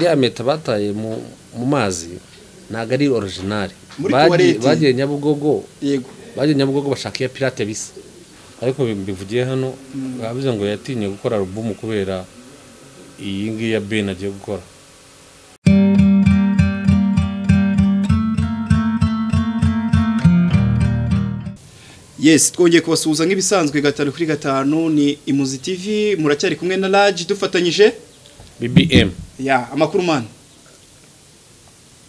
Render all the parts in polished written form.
Ya meta bataye mu mazi ntago ari original bagiye Nyabugogo yego bagiye Nyabugogo bashaka ya pirate bisa ariko bivugiye hano bavuze ngo yatinye gukora album kubera iyi ngiyi ya Ben agiye gukora. Yes, twongeye kubasuhuza nk'ibisanzwe gatanu kuri gatanu ni Imuzi TV muracyari kumwe na Raj dufatanyije BBM. Ya amakuru man.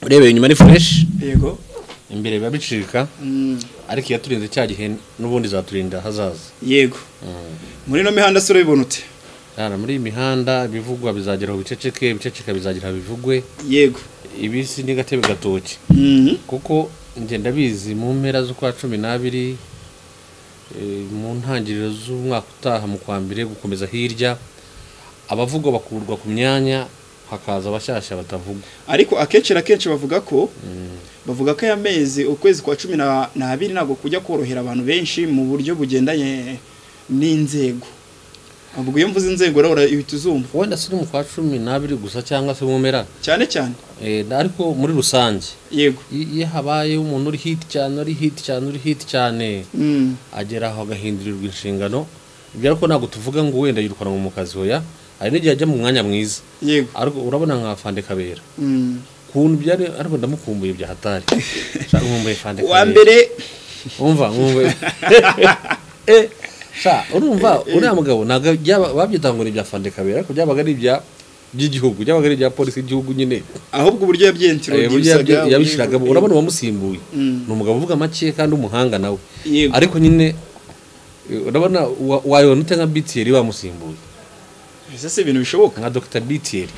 Urebe inyuma ni fresh. Yego. Imbere babicika. Ariko yaturinze cya gihe n'ubundi zaturinda hazaza. Yego. Muri no mihanda soro bibonute. Yana muri imihanda bivugwa bizageraho biceceke bizagira bivugwe. Yego. Ibisi ni gatebe gatoki. Kuko ngenda bizi mu mpera zo kwa 12 mu ntangiriro z'umwaka utaha mu kwambire gukomeza hirya abavuga bakurwa ku myanya hakaza abashasha batavuga ariko akenshi bavuga ko yamezi ukwezi kwa 12 nago kujya korohera abantu benshi mu buryo bugendanye n'inzego ubwo iyo mvuze inzego rero ibituzumva wenda siri mu kwa 12 gusa cyangwa se mu mpera cyane ariko muri rusange yego iyo habaye umuntu uri hit cyane agera aho agahindurirwa inshingano ibyo ariko ntago tuvuga ngo wenda yirukana mu kazi hoya ari n'igihe ajya mu mwanya mwiza yego ariko urabona nka Fande Kabera kuntu byari ariko ndamukumbuye bya hatari shaka nkumbuye Fande Kabera wa mbere umva urumva uriya mugabo naga babyitangura ibya Fande Kabera ko byabaga ari by'igihugu byabaga ari bya polisi y'igihugu nyine ahubwo uburyo yabyentiro yabishiraga urabona wamusimbuye ni umugabo uvuga make kandi umuhanga nawe ariko nyine urabona wayona utenga BTR bamusimbuye ese ibintu bishoboka nka Dr BTR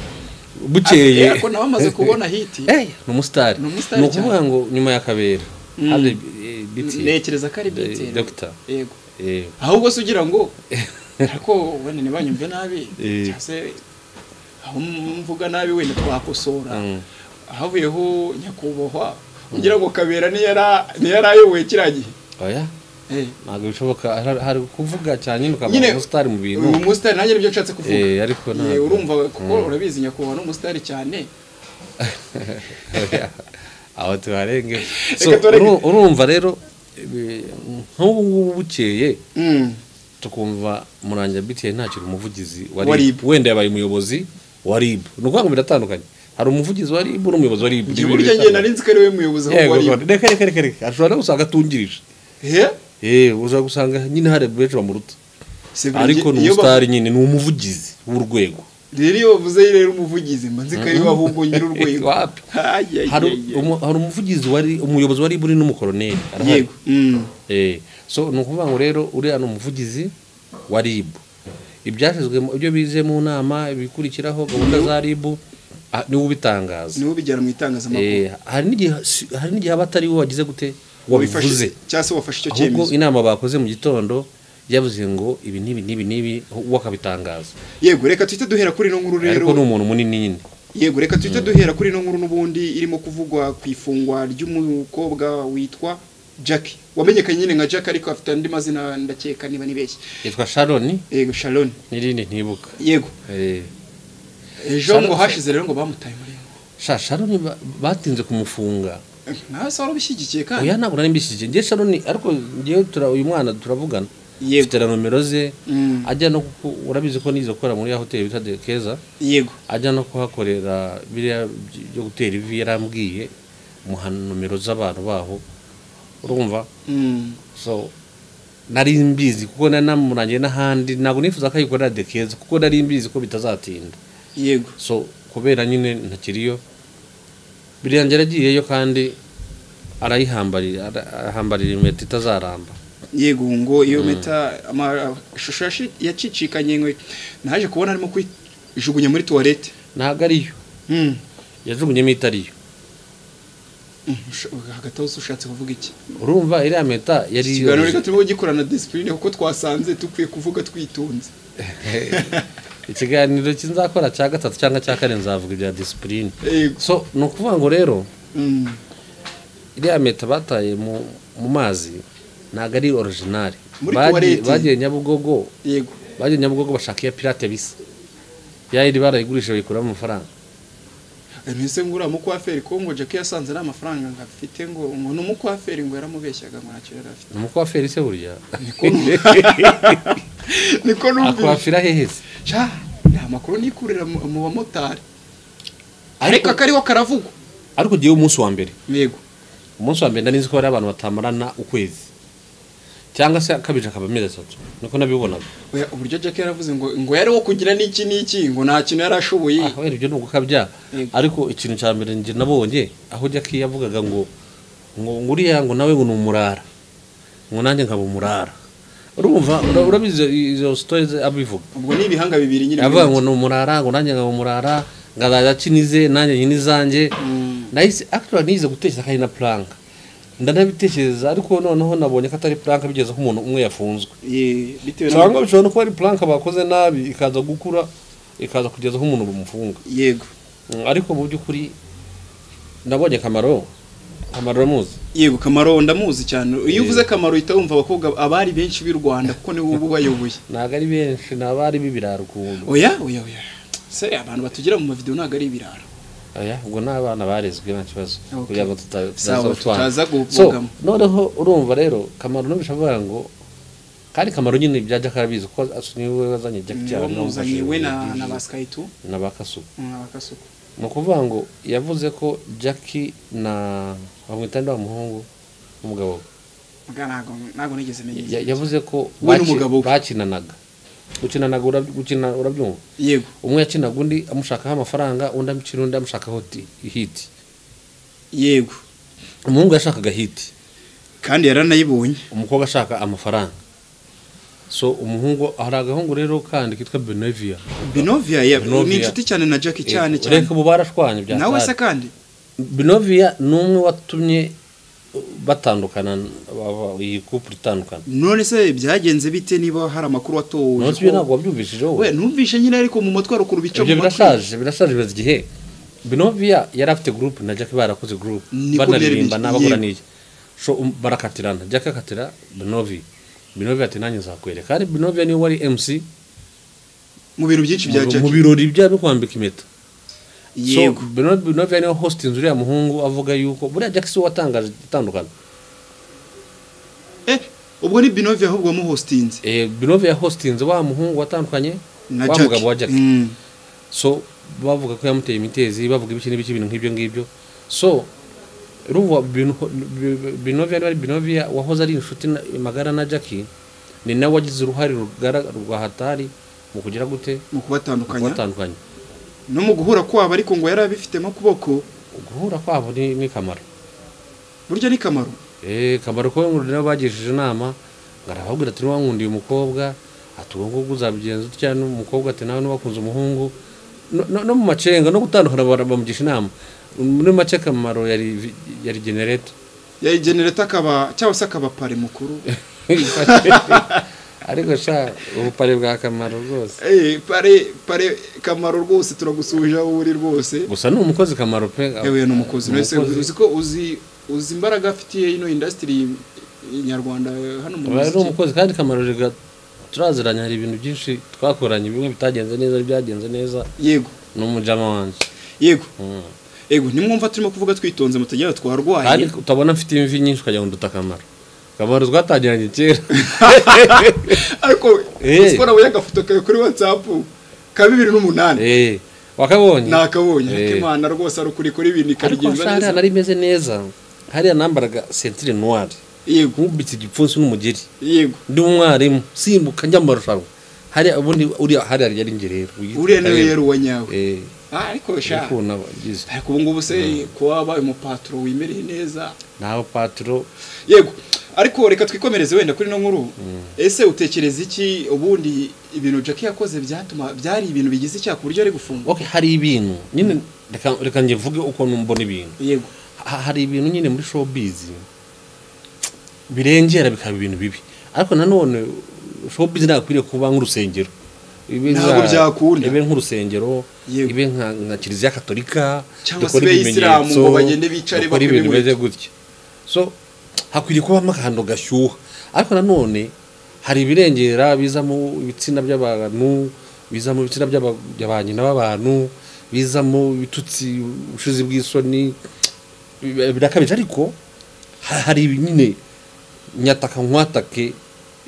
bukeye ko nawe amaze kubona hiti ni umustar no kuvuga ngo nyuma ya Kabera hari BTR nekereza ko ari BTR Dr yego ahubwo se ugira ngo ariko wene nibanyumve nabi cyase aho mvuga nabi wenda twakosora ahavuyeho nyakubohwa ugira ngo Kabera ni yarayoboye kiragiye oya ntabwo bishoboka hari kuvuga cyane n'ukaba umustar mu bintu umustar nanjye nibyo nshatse kuvuga ariko ntabwo urumva kuko urabizi nyakubohwa n'umustar cyane aho tuharenge urumva rero nk'ubu bukeye tukumva Murangira BTR ntakiri umuvugizi wa RIB wenda yabaye umuyobozi wa RIB nuko ngo biratandukanye hari umuvugizi wa RIB n'umuyobozi wa RIB burya ngiye narinzi ko ari we muyobozi wa RIB reka ashobora gusanga atungirije uza gusanga nyine hari beje bamuruta ariko n'umustar nyine ni umuvugizi w'urwego rero iyo bavuze rero umuvugizi manzi ko ari ahubwo nyiri urwego hari umuvugizi wari umuyobozi wari buri n'umukoloneli yego so nukuvuga ngo rero uri ano umuvugizi wa RIB ibyashizwe ibyo bize mu nama ibikurikiraho gahunda za RIB niwe ubitangaza niwe bijyana mu itangazamakuru hari n'igihe abatari we wagize gute wabivuze cyase wafashe icyo cyemezo ahubwo inama bakoze mu gitondo yavuze ngo ibi nibi wakabitangaza yego reka twite duhera kuri no nkuru rero ariko n'umuntu munini nyine yego reka twite duhera kuri no nkuru nubundi irimo kuvugwa ku ifungwa ry'umukobwa witwa Jackie wamenyekanye nyine nka Jackie ariko afite andi mazina ndakeka niba nibeshye yitwa Sharon yego Sharon nirindi ntibuka yego ejo ngo hashize rero ngo bamutaye muri Sharon batinze kumufunga nasa warubishyigikiye kandi oya ntabwo nari mbishyigikiye ngiye Sharon ariko ngiye uyu mwana turavugana yego nomero ze ajya no urabizi ko nizo gukora muri ya hotel bita De Keza yego ajya no kuhakorera biriya byo gutera ivi yarambwiye muhana nomero z'abantu baho urumva so nari mbizi kuko namurangiye n'ahandi ntabwo nifuza ko ayikorera De Keza kuko nari mbizi ko bitazatinda yego so kubera nyine ntakiriyo biriya ngeragiyeyo kandi arahambarira impeta itazaramba yego ngo iyo meta amashusho yacicikanye ngo naje kubona arimo kwijugunya muri toilette ntago ariyo yajugunye mitariyo hagataho ushatse kuvuga iki urumva iriya meta yari ikiganiro reka turimo gikorana discipline kuko twasanze tukwiye kuvuga twitunze ikiganiro kinzakora cya gatatu cyangwa cya kane nzavuga ibya discipline so no kuvuga ngo rero iriya meta bataye mu mazi ntago ari original bagiye Nyabugogo yego bashaka ya pirate bisa yayiri barayigurisha bikuramo amafaranga ese ngura mukwaferi ko ngo Jackie yasanze n'amafaranga ngafite ngo numukwaferi ngo yaramubeshyaga ngo ntakirera afite umukwaferi se burya niko numva akwafira hehese cha nta makuru nikurira mu bamotari ariko kariho karavugwa ariko giye umunsi wa mbere yego umunsi wa mbere ndanizi ko ari abantu batamarana ukwezi cyangwa se akabije akabameze 3 niko nabibonaga uburyo Jackie yaravuze ngo yari wo kugira n'iki ngo nta kintu yarashoboye wera ibyo nugukabya ariko ikintu cya mbere nje nabonye aho Jackie yavugaga ngo nguriya ngo nawe ngo numurara ngo nanjye nkaba umurara urumva urabize izo stories abivuga ubwo ni ibihanga bibiri nyine avuga ngo numurara ngo nanjye nkaba umurara ngazaza kinize nanjye nyinizanjye nahise actually nize gutekereza kandi na plank ndanabitekereza ariko noneho nabonye ko atari plank bigeze ko umuntu umwe yafunzwe bitewe cyangwa bishobora no kuba ari plank bakoze nabi ikaza gukura ikaza kugeza ko umuntu bumufunga yego ariko mu byukuri nabonye Kamaro muzi yego Kamaro ndamuzi cyane iyo uvuze Kamaro uhita wumva abakobwa abari benshi b'i Rwanda kuko ni ubu bayoboye naga ari benshi nabari bibirara ukuntu oya se abantu batugira mu video naga ari ibirara aya ubwo nabana barezwe nta kibazo kugira ngo tutaza gupfugama noneho urumva rero Kamaro nubishavuga ngo kandi Kamaro nyine byaje karabizi ko niwe wazanye Jackie cyane n'umuzanye we na baskaitu na bakasuku nukuvuga ngo yavuze ko Jackie na bamwitanda umuhungu umugabo nago nigeze menye yavuze ko bakinanaga gukina urabyumva yego umwe yakinaga undi amushakaho amafaranga undi amukira undi amushakaho hit yego umuhungu yashakaga hit kandi yaranayibonye umukobwa ashaka amafaranga so umuhungu hari agahungu rero kandi kitwa Benovia ni inshuti cyane na Jackie cyane reka bo barashwanye bya nawe se kandi Benovia numwe watumye batandukana iyi couple itandukana none se byagenze bite niba hari amakuru atowe none byo ntabwo wabyumvishije we numvishe nyine ariko mu mutwe arukuru bico mu birashaje bibaza igihe Benovia yari afite group na Jackie barakoze group banaririmba n'abakora n'iyi so barakatirana Jackie akatira Benovia ati nanjye nzakwereka kandi Benovia ni wari MC mu bintu byinshi bya Jackie mu birori bya kwambika impeta yego Benovia ni host inzuri ya muhungu avuga yuko buriya Jackie so watangaje itandukana ubwo ni Benovia ahubwo mu hostinze Benovia hostinze wa muhungu watandukanye wa mugabo wa Jackie so bavuga ko yamuteye imitezi bavuga ibintu nk'ibyo ngibyo so ruva Benovia wahoze ari inshuti magara na Jackie ni nawe wagize uruhare rwa hatari mu kugira gute mu kubatandukanya no mu guhura kwabo ariko ngo yari abifitemo kuboko guhura kwabo ni Kamaro burya ni Kamaro Kamaro ko ngo nawe bagishije inama ngarababwira ati wankundiye umukobwa atubwo uzabigenza utya n'umukobwa ati nawe nubakunze umuhungu no mu macenga no gutandukana bamugisha inama muri make Kamaro yari generator akaba cyangwa se akaba pare mukuru ariko sha ubupare bwa Kamaro rwose pare Kamaro rwose turagusuje aho uri rwose gusa ni umukozi Kamaro pe yewe ni umukozi nese uziko uzi imbaraga afitiye ino industry nyarwanda hano mu Rwanda ni umukozi kandi Kamaro rega turaziranya hari ibintu byinshi twakoranye bimwe bitagenze neza byagenze neza yego no mujama wanje yego nimwumva turimo kuvuga twitonze mutegera twarwaye kandi utabona mfite imvi nyinshi ukajya ngo Kamaro Kamaro twatagiranye kera ariko sipora we yagafoto kayo kuri WhatsApp ka 2008 wakabonye nakabonye ariko Imana rwose ari kuri ibintu ikabigenza neza ariko nari meze neza hari anambaraga centre noire yego nkubitse igipfunsi n'umugeri yego ndi umwarimu simbuka njya marushanwa hari ubundi hari yari ngerero uriya nawe yari uwanyawe ariko sha ariko ubu ngubu se ko wabaye mu patro wimereye neza naho patro yego ariko reka twikomereze wenda kuri no nkuru ese utekereza iki ubundi ibintu Jackie yakoze byatuma byari ibintu bigize icya ku buryo ari gufunga hari ibintu nyine reka ngiye vuge uko numbona ibintu yego hari ibintu nyine muri showbiz birengera bikaba ibintu bibi ariko nanone showbiz ntakwiriye kuba nk'urusengero ntabwo byakunda ibe nk'urusengero ibe nka Kiliziya Katolika cyangwa se Abayisilamu ngo bagende bicare bakabimeze gutya so hakwiriye kuba amakando gashyuha ariko nanone hari ibirengera biza mu bitsina by'abantu biza mu bitsina by'abanyina b'abantu bizamo bitutsi ubushizi bw'isoni birakabije ariko hari nyine nyataka nkwatake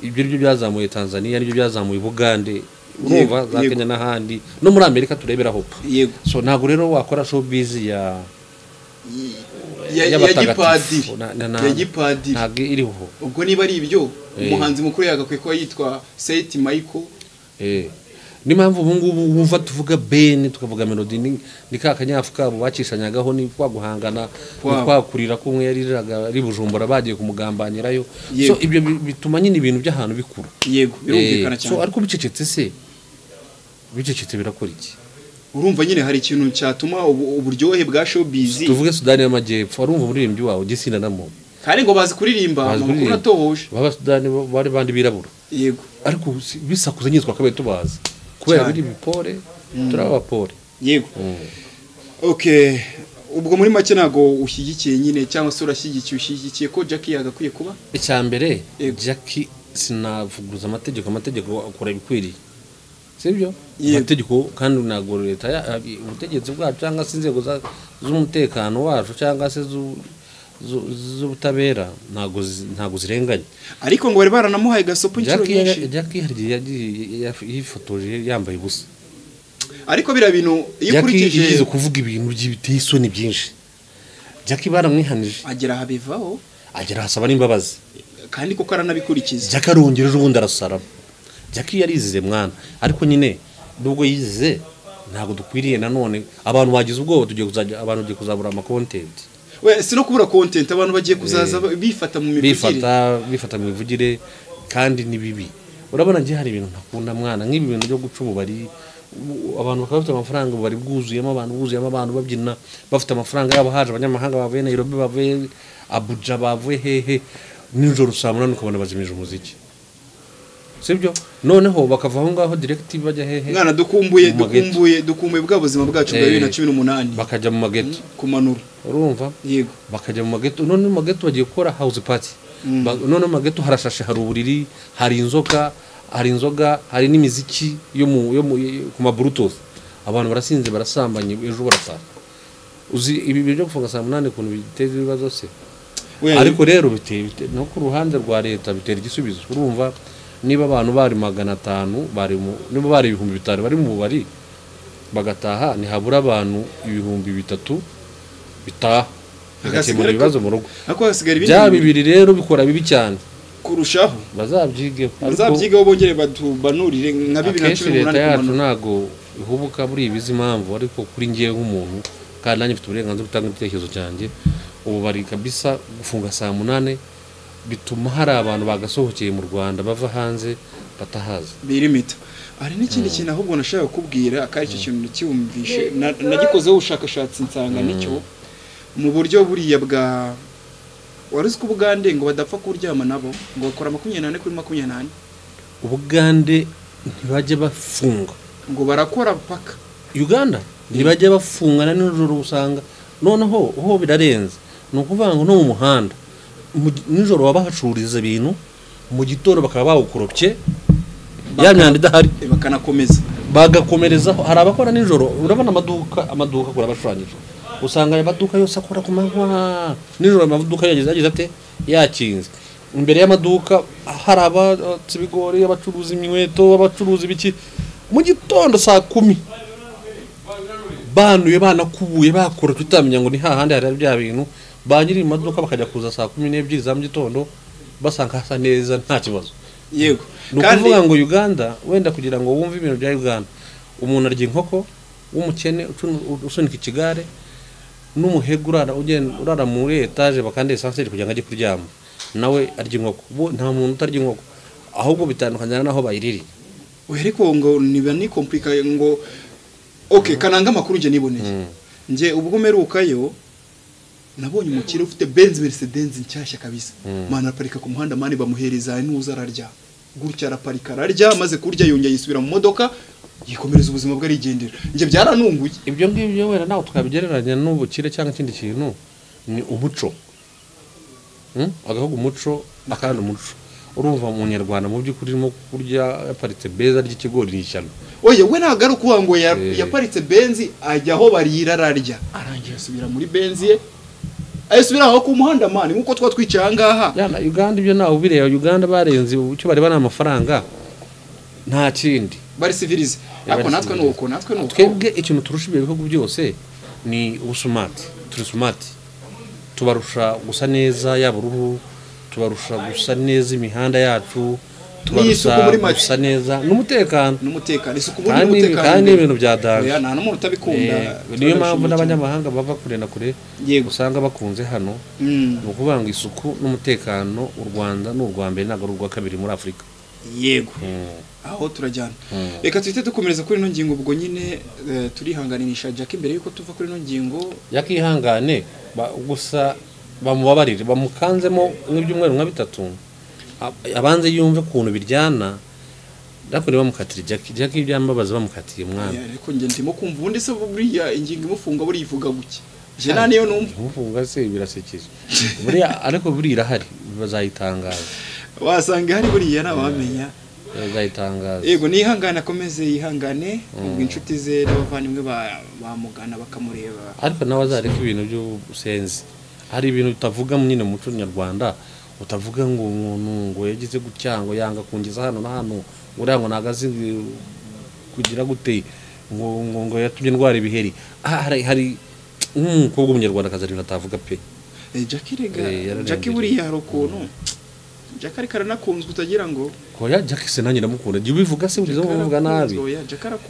ibyo byo byazamuye Tanzania n'ibyo byazamuye Bugande urumva za Kenya n'ahandi no muri Amerika tureberaho yego so ntago rero wakora showbiz ya gipadiri ntago iriho ubwo niba ari ibyo umuhanzi mukuru yagakwiye kuba yitwa Saint Michael ni mpamvu ubu ngubu wumva tuvuga Ben tukavuga Melody ni ka kanyafuka bubakishanyagaho ni kwa guhangana kwakurira kumwe yariraga ari Bujumbura bagiye kumugambanyirayo so ibyo bituma nyine ibintu by'ahantu bikuru yego birumvikana cyane so ariko bicecetse se bicecetse birakora iki urumva nyine hari ikintu cyatuma uburyohe bwa showbiz tuvuge Sudani y'Amajyepfo arumva umuririmbyi wawe Gisinda namo kandi ngo bazi kuririmba amakuru atohoje baba Sudani bari bandi birabura yego ariko bisakuza nyitwa kabaye tubaza kubera biri bipore turaba pore yego okay ubwo muri make nago ushyigikiye nyine cyangwa se urashyigikiye ko Jackie yagakwiye kuba icyambere Jackie sinavuguza amategeko akora ibikwiriye sibyo amategeko kandi nago leta ubutegetsi bwacu cyangwa se inzego z'umutekano wacu cyangwa se z'ubutabera ntago zirenganye ariko ngo bari baranamuhaye gasopo inshuro nyinshi Jackie yifotoje yambaye ubusa ariko bira bintu iyo kurikije yize kuvuga ibintu by'ibiteye isoni byinshi Jackie baramwihanije agera habivaho agera hasaba n'imbabazi kandi koko aranabikurikiza Jackie arongereje ubundi arasaraba Jackie yarizize mwana ariko nyine nubwo yizize ntago dukwiriye nanone abantu bagize ubwoba tugiye kuzajya abantu bagiye kuzabura ama content we sino kubura content abantu bagiye kuzaza bifata mu mivugire bifata mu mivugire kandi ni bibi urabona nje hari ibintu ntakunda mwana nk'ibi bintu byo guca ububari abantu bakafite amafaranga bari bwuzuyemo abantu babyina bafite amafaranga yabo haje abanyamahanga bavuye Nairobi bavuye Abuja bavuye hehe nijoro saa 8 ukabona bazimije umuziki sibyo noneho bakavaho ngaho direct bajya hehe mwana dukumbuye bwa buzima bwacu bwa 2018 bakajya mu mageto kumanura urumva yego bakajya mu mageto none mu mageto bagiye gukora house party none mu mageto harashashe hari uburiri hari inzoga hari n'imiziki yo ku ma bluetooth abantu barasinze barasambanye ejo barasa uzi ibi byo gufunga saa 8 kuntu biteze ibibazo se ariko rero biteye no ku ruhande rwa leta bitera igisubizo urumva niba abantu bari 500 niba bari 500 bari mu bari bagataha ni habura abantu 3000 bitaha bagakemura ibibazo mu rugo ako hasigara ibindi bya bibiri rero bikora bibi cyane kurushaho bazabyigeho bongere banurire nka 2018 leta yacu nago ihubuka muri ibizi impamvu ariko kuri ngiye nk'umuntu kandi nanjye mfite uburenganzira gutanga ibitekerezo cyanjye ubu bari kabisa gufunga saa 8 bituma hari abantu bagasohokeye mu Rwanda bava hanze batahaza birimita ari n'ikindi kintu ahubwo nashaka kubwira akari cyo kintu cyumvishe nagikozeho ubushakashatsi nsanga nicyo mu buryo buriya bwa waruzi ko Bugande ngo badapfa kuryama nabo ngo bakora 28 kuri 28 Ubugande ntibajye bafunga ngo barakora paka Uganda ntibajye bafungana n'ijoro usanga noneho ho birarenze nukuvuga ngo no mu muhanda nijoro wabahacuriza ibintu mu gitoro bakaba bawukoropye ya myanda idahari bakanakomeza bagakomereza hari abakora nijoro urabona amaduka kura bashuranyije usanga amaduka yose akora ku manywa nijoro amaduka yagize ate yakinze imbere y'amaduka hari abatsibigori abacuruza imweto abacuruza ibiki mu gitondo saa 10 banuye banakubuye bakora tutamenya ngo ni hahandi hari bya bintu banyiri imaduka bakajya kuza saa 12 za mu gitondo basanga hasa neza nta kibazo yego kandi nukuvuga ngo Uganda wenda kugira ngo wumve ibintu bya Uganda umuntu arya inkoko w'umukene usunika ikigare n'umuhegurara ugenda urara muri etage bakande essentiel kugira ngo ajye kuryama nawe arya inkoko nta muntu utarya inkoko ahubwo bitandukanye naho bayiriri ariko ngo niba ni complicated ngo okay kananga makuru nje niboneye nje ubwo merukayo nabonye umukire ufite Benz Mercedes nshyashya kabisa mana aparika ku muhanda mani bamuhereza n'uza ararya gutya araparika ararya maze kurya yongeye yisubira mu modoka yikomereza ubuzima bwe arigendera nje byaranunguye ibyo ngibyo wera naho tukabigereranya n'ubukire cyangwa ikindi kintu ni umuco agahugu umuco akandi umuco urumva mu Nyarwanda mu by'ukuri irimo kurya yaparitse beza ry'ikigori n'ishyano. Oye we nagaruka kuba ngo yaparitse benzi ajya aho barira ararya arangiye asubira muri benzi ye ayisubira aho ku muhanda mani nkuko twatwicaye ahangaha. Yana Uganda ibyo nawe ubireba Uganda barenze icyo bareba n'amafaranga nta kindi bari civilize ako natwe nuko twebwe ikintu turusha ibyo bihugu byose ni ubusumati. Turi smart tubarusha gusa neza yaba uruhu, tubarusha gusa neza imihanda yacu, tubarusha gusa neza n'umutekano isuku muri umutekano kandi ibintu byadanje nta n'umuntu utabikunda. Niyo mpamvu n'abanyamahanga bava kure na kure usanga bakunze hano ni ukuvuga ngo isuku n'umutekano u Rwanda n'u Rwanda ntabwo ari urwa kabiri muri Afurika. Yego aho turajyana. Reka twite dukomereza kuri ino ngingo ubwo nyine turihanganisha Jack imbere yuko tuva kuri ino ngingo yakihangane gusa bamubabarire bamukanzemo nk'ibyumweru nka bitatu abanze yumve kuntu biryana dakore bamukatira Jack ibyambabaza bamukatiye mwana. Ariko nge ndimo kumva ubundi se buriya ingingo imufunga buri ivuga guki je naniyo numva imufunga se birasekeje buriya ariko buri irahari bazayitangaza wasanga hari buriya nabamenya bazayitangaza. Yego nihangana akomeze yihangane ubwo inshuti ze n'abavandimwe bamugana bakamureba ariko nawe azareka ibintu by'ubusenzi. Hari ibintu utavuga nyine mu muco nyarwanda utavuga ngo umuntu ngo yagize gucyango yanga kungiza hano na hano uriya ngo nagazi kugira gute ngo yatumye ndwara ibiheri. Hari nk'umukobwa w'umunyarwanda kazarina atavuga pe. Jack buriya hari ukuntu Jack ari karanakunzwe utagira ngo koya Jack se nanjye ndamukunda jye ubivuga se urizo muvuga nabi.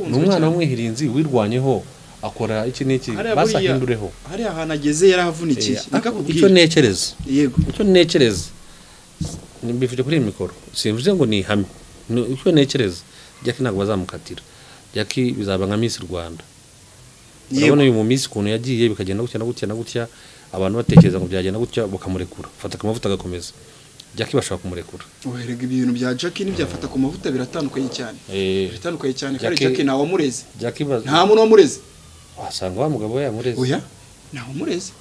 N'umwana w'umwihirinzi wirwanyeho akora iki n'iki basahindureho hari ahantu ageze yaravunikiye icyo nekereza. Yego icyo nekereza nimbifite kuri mikoro simvuze ngo ni hamwe icyo nekereza Jack ntabwo bazamukatira. Jack bizaba nka Miss Rwanda. Urabona uyu mu Miss kuntu yagiye bikagenda gutya abantu batekereza ngo byagenda gutya bakamurekura fata amavuta agakomeza. Jack bashaka kumurekura. Oherega ibintu bya Jack n'ibyafata ku mavuta biratandukanye cyane. Biratandukanye cyane kandi Jack nawe wamureze. Nta muntu wamureze. Wasanga wa mugabo yamureze. Oya nawe wamureze.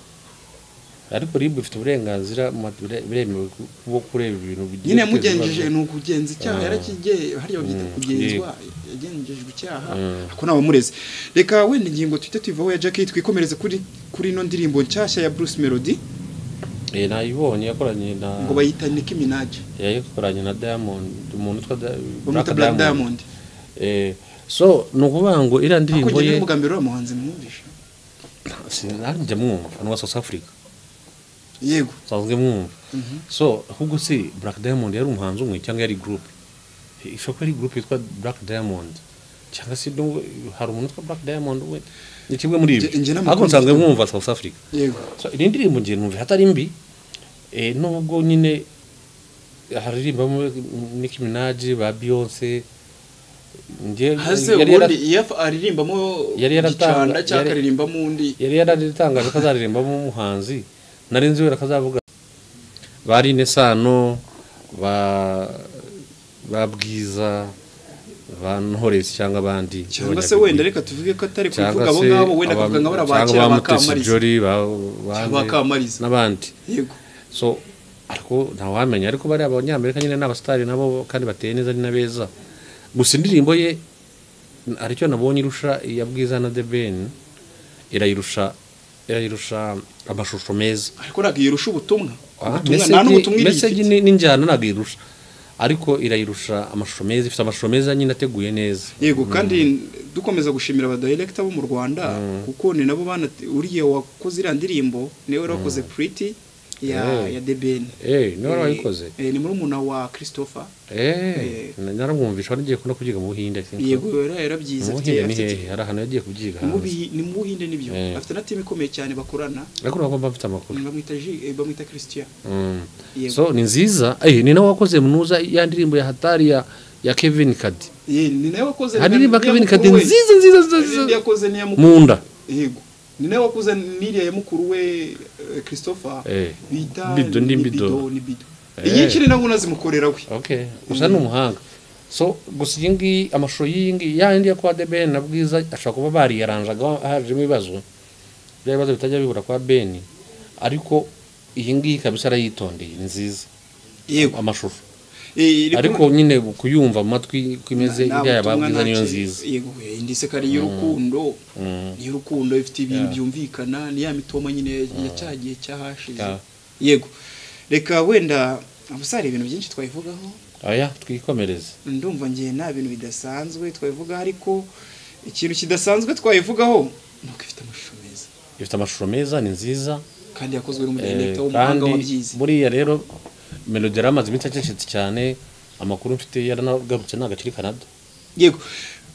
Ariko ribu ifite uburenganzira biremewe bwo kureba ibintu nyine yamugenjeje n'ukugenza icyaha yarakige hari babyita kugenzwa yagenjejwe icyaha ako nawe wamureze. Reka wenda ingingo twite tuvaho ya Jack twikomereze kuri ino ndirimbo nshyashya ya Bruce Melody. Nayibonye yakoranye na ngo bayita Nicki Minaj. Yakoranye na Diamond umuntu twa Black Diamond. So nukuvuga ngo ira ndirimbo ye n'umugambiro w'umuhanzi mwumvisha. Sinanje mwumva wa South Africa. Yego sanzwe mwumva. So ahubwo se Black Diamond yari umuhanzi umwe cyangwa yari group? Ishobora ari group yitwa Black Diamond cyangwa se hari umuntu witwa Black Diamond we ni kimwe muri ibyo ahubwo nsanzwe mwumva South Africa. Yego so iri ndirimbo ngiye numva hatari mbi nubwo nyine haririmbamo Nicki Minaj ba Beyonce yari aririmbamo gicanda cyakaririmba mu ndi yari yaratangaje ko azaririmbamo umuhanzi narinzi wera kazavuga bari Nesano babwiza bantoresi cyangwa abandi cyangwa se wenda reka tuvuge ko atari kuvuga abo ngabo wenda kuvuga ngabara bakira bakamariza n'abandi. Yego so ariko ntawamenya ariko bari abanyamerika nyine n'abastari nabo kandi bateye neza ni nabeza. Gusa indirimbo ye aricyo nabonye irusha yabwiza na The Ben irayirusha amashusho meza ariko nagirusha ubutumwa nta n'ubutumwa message n'injyana nagirusha ariko irayirusha amashusho meza ifite amashusho meza nyine ateguye neza. Yego kandi dukomeza gushimira aba director bo mu Rwanda kuko ni nabo uriye wakoze irandirimbo niwe wakoze Pretty ya The Ben niwe wayikoze ni muri umuna wa Christopher naramwumvisha ngiye kuna kugiga mu Buhinde. Yego yarabyiza afite ari ahantu yagiye kubyiga ni mu Buhinde nibyo afite na team ikomeye cyane bakorana ariko bagomba bafite amakuru bamwita Christian. So ni nziza ni nawe wakoze munuza ya ndirimbo ya hatari ya Kevin Kadi ni nawe wakoze ndirimbo Kevin Kadi nziza yakoze ni ya munda. Yego ni nawe wakoze niriya ya mukuru we Christopher bita bido inyinshi ni nabo nazimukorera we. Okay gusa n'umuhanga. So gusa yingi amashusho yingi yandi ya kwa The Ben nabwiza ashaka kuba bari yaranjaga haje ibibazo by'ibibazo bitajya bibura kwa Ben ariko iyi ngiyi kabisa arayitondeye nziza. Yego amashusho ariko nyine kuyumva amatwi kwimeze iriya yababwiza niyo nziza. Yego indi se kari y'urukundo ni y'urukundo ifite ibintu byumvikana ni ya mitoma nyine yacyagiye cyahashize. Yego reka wenda abusare ibintu byinshi twayivugaho. Aya twikomereze. Ndumva ngiye nta bintu bidasanzwe twayivuga ariko ikintu kidasanzwe twayivugaho nuko ifite amashusho meza. Ifite amashusho meza ni nziza kandi yakozwe n'umudirector w'umuhanga wabyize. Buriya rero Melody yaramaze iminsi acecetse cyane amakuru mfite yaranagarutse nagakiri Canada. Yego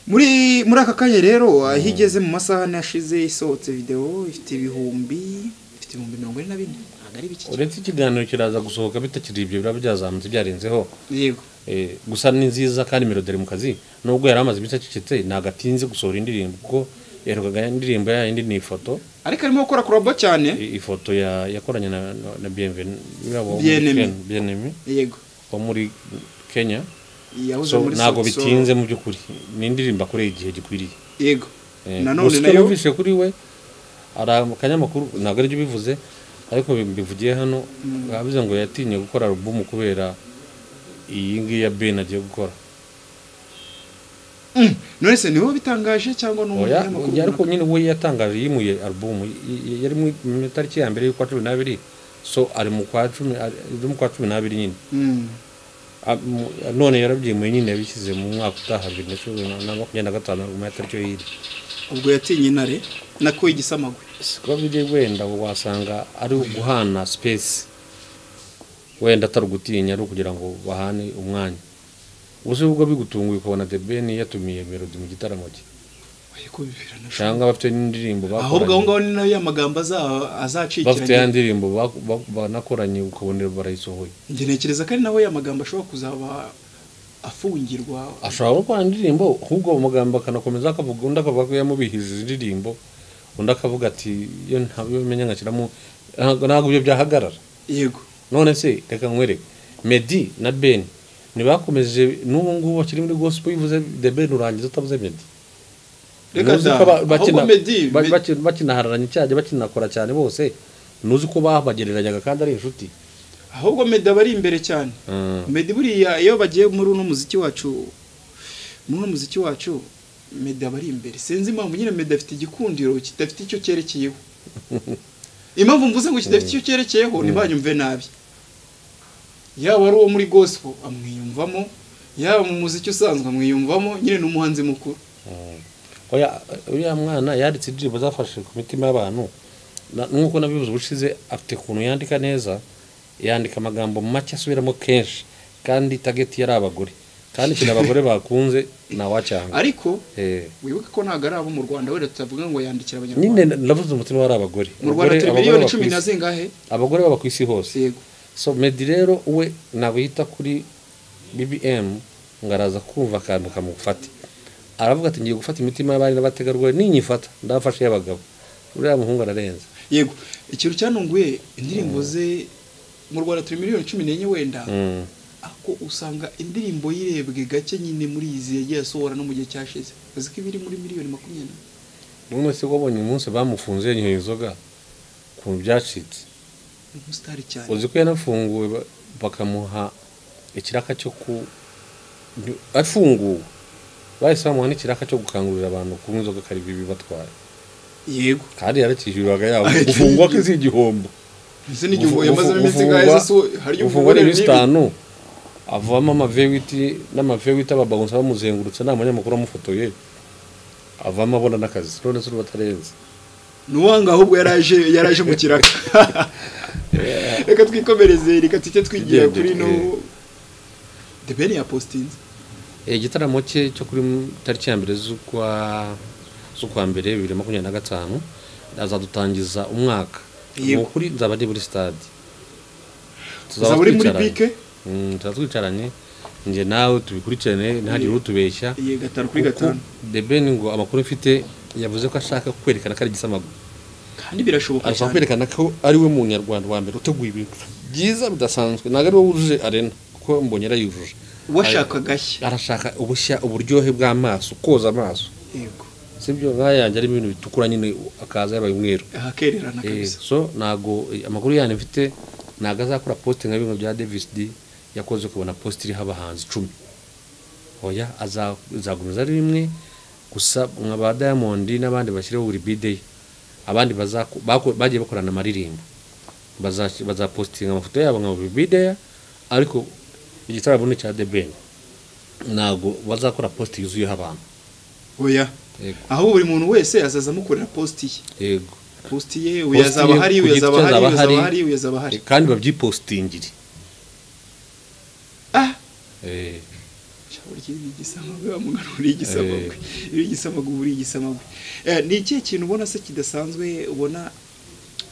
muri aka kanya rero ahigeze mu masaha nashize isohotse video ifite ibihumbi 44 agari biki. Uretse ikiganiro kiraza gusohoka bitakiri ibyo birabyazamutse byarenzeho. Yego gusa ni nziza kandi Melody mu kazi nubwo yaramaze iminsi acecetse nagatinze gusohora indirimbo kuko yarugaga indirimbo ya indi ni ifoto ariko arimo gukora kuraba cyane ifoto yakoranye na Bienvenue yego wo muri Kenya so nago bitinze mu byukuri ni indirimbo akoreye igihe gikwiriye. Yego nanone nayo bishe kuri we ara kanyamakuru nago ari byo bivuze ariko bivugiye hano bavuze ngo yatinye gukora album kubera iyi ngiyi ya Ben agiye gukora. None se niho bitangaje cyangwa n'umunyamakuru ariko nyine we yatangaje yimuye album yari mu tariki ya mbere y'ukwa 12 so ari mu kwa 12 nyine. None yarabyimuye nyine yabishyize mu mwaka utaha 2025 mu matariki y'iri ubwo yatinye intare nako igisamagwe siko bije wenda wasanga ari guhana space wenda tarugutinya ari kugira ngo bahane umwanya. Uzi ubwo bigutunguye kubona The Ben yatumiye Melody mu gitaramo cye. Ariko bibirana shanga bafite n'indirimbo bakora. Ahubwo aho ngaho ni nayo y'amagambo azacikira. Bafite y'indirimbo banakoranye ukabonera barayisohoye. Nge nekereza ko ari naho y'amagambo ashobora kuzaba afungirwa. Ashobora gukora indirimbo ahubwo amagambo akanakomeza akavuga undi akavuga ko yamubihije indirimbo undi akavuga ati yo ntabyo menya ngakiramo ntabwo byo byahagarara. Yego none se reka nkwereke Meddy na Ben nibakomeje n'ubu ngubu bakiri muri gospel bivuze The Ben urangiza utavuze Meddy. Reka bakinahararanye cyane bakinakora cyane bose nuzi ko babagereranyaga kandi ari inshuti. Ahubwo Meddy bari imbere cyane. Meddy buriya iyo bagiye muri uno muziki wacu Meddy bari imbere. Senzi impamvu nyine Meddy afite igikundiro kitafite icyo cyerekeyeho. Impamvu mvuze ngo kidafite icyo cyerekeyeho ntibanyumve nabi. Yaba ari uwo muri gospel amwiyumvamo yaba mu muziki usanzwe amwiyumvamo nyine n'umuhanzi mukuru. Oya mwana yanditse indirimbo zafashe ku mitima y'abantu nuko nabivuze ubushize afite kuntu yandika neza yandika amagambo make asubiramo kenshi kandi target yari abagore kandi kina abagore bakunze na wacyanga ariko wibuke ko ntago ari abo mu Rwanda wera tutavuga ngo yandikira abanyarwanda nyine navuze umutima wari abagore mu Rwanda miliyoni 10 na zingahe abagore baba ku isi hose. Yego so Meddy rero we nabo yita kuri BBM ngaraza kumva akantu kamufata aravuga ati ngiye gufata imitima y'abari n'abategarugori ninyifata ndafashe y'abagabo uriya muhungu ararenza. Yego ikintu cyanunguye indirimbo ze mu Rwanda 3 miliyoni 14 wenda ako usanga indirimbo yirebwe gake nyine muri izi yagiye asohora no mu gihe cyashize baziko ibiri muri miliyoni 20. None se wabonye umunsi bamufunze inzoga ku byacitse umustar cyane uzi ko yanafunguwe bakamuha ikiraka cyo ku afunguwe bahise bamuha n'ikiraka cyo gukangurira abantu kunywa inzoga kari bibi batwaye. Yego kandi yarakijuraga yabo gufungwa kizi igihombo ese n'igihombo yamaze iminsi gahe so hari ufungwa n'ibistano avamo amavewiti n'amavewiti ababawunsa bamuzengurutse n'amanyamakuru amufotoye avamo abona n'akazi none se batarenze nuwanga ahubwo yaraje mu kiraka. Reka twikomereze reka tujye twigiye kuri no The Ben ya postinze igitaramo cye cyo kuri tariki ya mbere z'ukwa mbere 2025 azadutangiza umwaka kuri nzaba ndi muri stade tuzaba muri pike tuzatwicaranye nje nawe tubikurikirane ntihagire utubeshya gatanu kuri gatanu. The Ben ngo amakuru mfite yavuze ko ashaka kwerekana ko ari igisamago kandi birashoboka cyane kwerekana ko ari we munyarwanda wa mbere uteguye ibintu byiza bidasanzwe naga ari we wujuje arena kuko mbonye yarayujuje washaka gashya arashaka ubushya uburyohe bw'amaso koza amaso. Yego sibyo nk'ayanjye ari ibintu bitukura nyine akaza yabaye umweru ahakererana kabisa. So nago amakuru yani mfite naga azakora posting nka bimwe bya Davis D yakoze kubona post iri habahanzi 10 oya azagumiza ari rimwe gusa nk'aba Diamond n'abandi bashireho buri bide abandi bagiye bakorana amaririmbo bazapostinga amafoto yabo nka buri bide ariko igitaramo ni cya The Ben nago bazakora post yuzuye abantu oya aho buri muntu wese azaza mukorera post ye yego post ye uyazaba uyazaba hari kandi babyipostingire ni ikihe kintu ubona se kidasanzwe ubona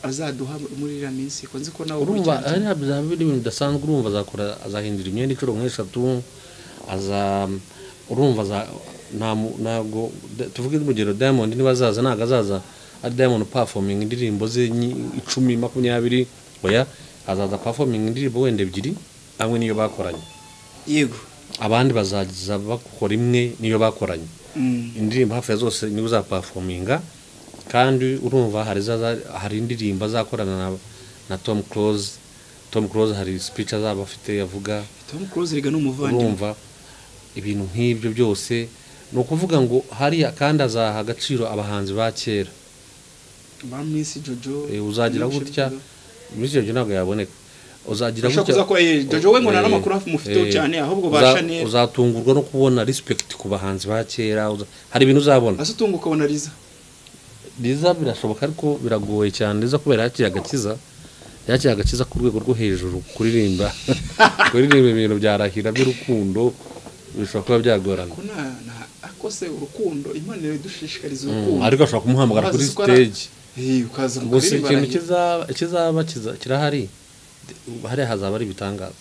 azaduha muri iriya minsi ko nzi ko nawe urumva ari ibintu bidasanzwe urumva azakora azahindura imyenda inshuro nk'eshatu urumva ntabwo tuvuge urugero Diamond niba azaza ntabwo azaza ari Diamond performing indirimbo ze 10-20 oya azaza performing indirimbo wenda 2 hamwe niyo bakoranye yego abandi bazaza bakora imwe niyo bakoranye indirimbo hafi zose niyo za performinga kandi urumva hari indirimbo azakorana na Tom Close hari speech azaba afite yavuga Tom Close riga n'umuvandimwe urumva ibintu nk'ibyo byose no kuvuga ngo hari kandi azaha agaciro abahanzi ba kera ba Miss Jojo uzagira gutya Miss Jojo ntabwo yaboneka uzagira gutya Jojo we ngo n'amakuru mufite cyane ahubwo basha neza uzatungurwa no kubona respect ku bahanzi ba kera hari ibintu uzabona asutunguka ukabona Liza birashoboka ariko biragoye cyane Liza kubera yakira agakiza ku rwego rwo hejuru kuririmba ibintu byarahira by'urukundo bishobora kuba byagorana akose urukundo Imana idushishikariza urukundo ariko ashobora kumuhamagara kuri stage ukaza gusa ikintu kizaba kirahari hari hazaba ari bitangaza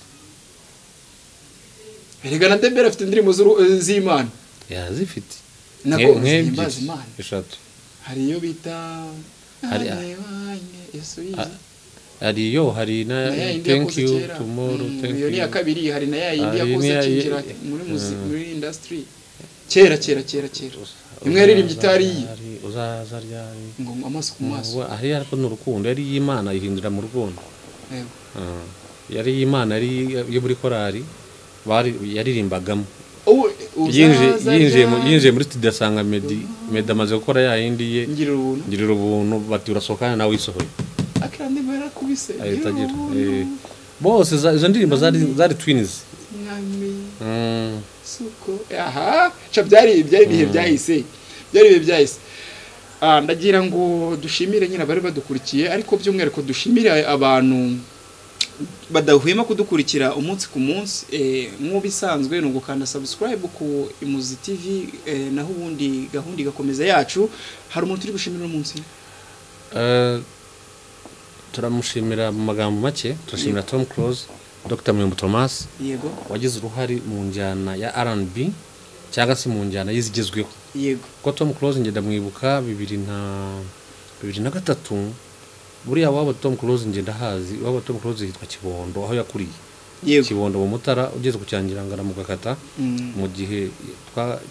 erega na Debera afite indirimbo z'Imana zifite nako zihimbaza Imana eshatu hari iyo bita hari na thank you tomorrow thank you iyo ni ya kabiri hari na yindi yakoze kinjira muri industry kera imwe yaririmbye itari uzaza ryari ngo amaso ku maso aho ariko n'urukundo yari y'Imana ihindura mu rukundo yari y'Imana yo muri korari yaririmbagamo yinjiye muri studio asanga Meddy amaze gukora ya yindi ye ngirira ubuntu bati urasohokana nawe isohoye akandi bara kubise ayitagira bose izo ndirimbo zari twins suko byari bihe byahise ndagira ngo dushimire nyine bari badukurikiye ariko by'umwihariko dushimire abantu badahwema kudukurikira umunsi ku munsi nk'ubisanzwe no gukanda subscribe ku Imuzi TV naho ubundi gahunda igakomeza yacu hari umuntu uri gushimira umunsi turamushimira mu magambo make turashimira Tom Close Dr. Mwembu Thomas yego wagize uruhari mu njyana ya R&B cyangwa se mu njyana y'izigezweho yego ko Tom Close ngenda mwibuka 2003 buriya waba Tom Close ngenda hazi waba Tom Close yitwa Kibondo aho yakuriye Kibondo mu Mutara ugeze ku Cyangirangara mu Gakata mu gihe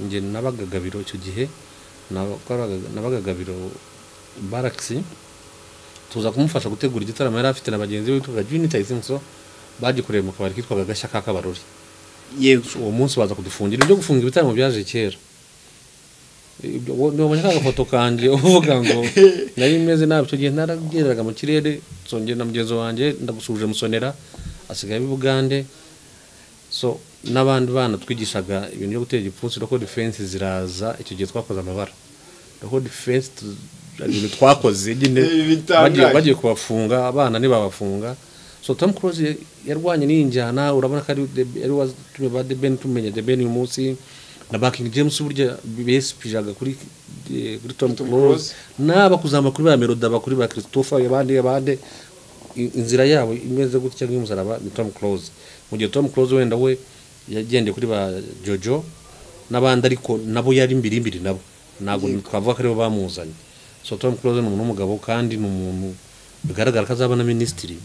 nge nabagagabiro icyo gihe nabagagabiro Baraxi tuza kumufasha gutegura igitaramo yari afite na bagenzi be bitwa Unity Simso bagikoreye mu kabari kitwaga Gashya Kabarori yego uwo munsi baza kudufungira ibyo gufunga ibitaramo byaje kera ndabonye agafoto kanje uvuga ngo nari meze nabi cyo gihe narageraga mu kirere songera na mugenzo wanje ndagusuje musonera asigaye bibugande so nabandi bana twigishaga ibintu byo gutera igipfunsi no defense ziraza icyo gihe twakoze amabara no defense ibintu twakoze nyine bagiye kubafunga abana ni babafunga so Tom Close yarwanye n'injyana urabona ko ari watumye ba The Ben tumenye The Ben uyu munsi na King James burya bespijaga kuri Tom Close naba kuzamba kuri ba Melody bakuri ba Christopher abandi inzira yabo imeze gutya nk'umusaraba ni Tom Close mu gihe Tom Close wenda we yagendeye kuri ba Jojo nabandi ariko nabo yari mbirimbiri nabo nago twavuga ko aribo bamuzanye so Tom Close ni umuntu w'umugabo kandi ni umuntu bigaragara ko azaba na ministry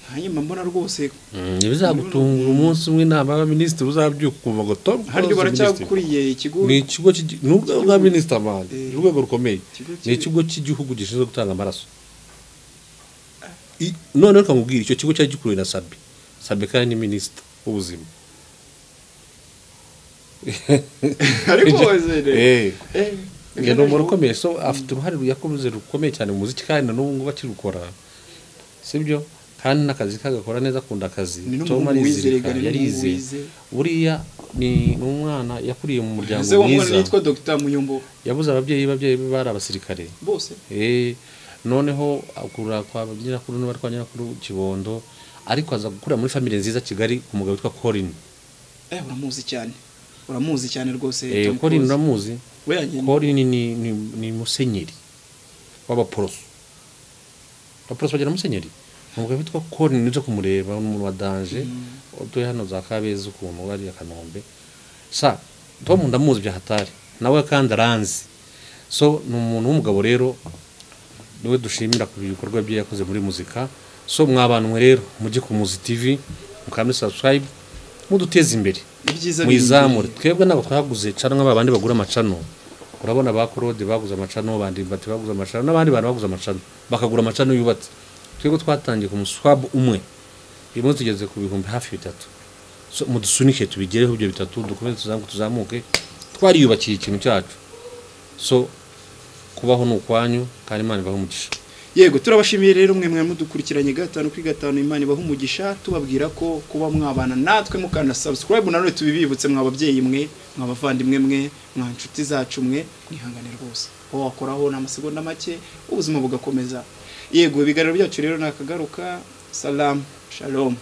hanyuma mbona rwose bizagutunga umunsi umwe inama y'abaminisitiri uzabyuka kuva ngo Tom haryo baracyakuriye ikigo ni ikigo n'ubwo bwa minister man urwego rukomeye ni ikigo cy'igihugu gishinzwe gutanga amaraso none kamubwira icyo kigo cyari gikuruye na Sabe kandi ni minister ubuzima ariko wazere ngendo umuntu ukomeye so afite uruhare yakoze rukomeye cyane mu muziki kandi n'ubu ngubu akirukora sibyo kandi n'akazi kagakora neza akunda akazi Tom yarize buriya ni umwana yakuriye mu muryango mwiza yitwa Dr Muyombo yabuze ababyeyi bari abasirikare bose noneho akura kwa nyirakuru n'abarwanya kuri Kibondo ariko aza gukura muri family nziza Kigali ku mugabo witwa Colin uramuzi cyane rwose Colin uramuzi Colin ni musenyeri w'abaporoso bagira musenyeri umugabo witwa Colin nizo kumureba n'umuntu wa danger utuye hano za Kabeza ukuntu wari Kanombe sa Tom ndamuzi bya hatari nawe kandi aranzi so ni umuntu w'umugabo rero niwe dushimira ku bikorwa bye yakoze muri muzika so mwabantu rero mujye ku Muzi TV mukame subscribe muduteze imbere mwizamure twebwe nabo twaguze cana nk'abandi bagura amacano urabona ba Claude baguze amacano bandi bati baguze amacano n'abandi bantu baguze amacano bakagura amacano yubatse twebwe twatangiye ku muswab umwe imwe tugeze ku bihumbi hafi 3 so mudusunike tubigereho ibyo 3 dukomeze tuzamuke twariyubakiye ikintu cyacu so kubaho n'ukwanyu kandi Imana ibaho umugisha yego turabashimiye rero mwe mudukurikiranye 5 kuri 5 Imana ibaho umugisha tubabwira ko kuba mwabana natwe mukana subscribe nanone tubibibutse mwababyeyi mwe mwabavandimwe mwe mwanshuti zacu mwe mwihangane rwose aho wakoraho n'amasegonda make ubuzima bugakomeza yego ibiganiro byacu rero nakagaruka salam shalom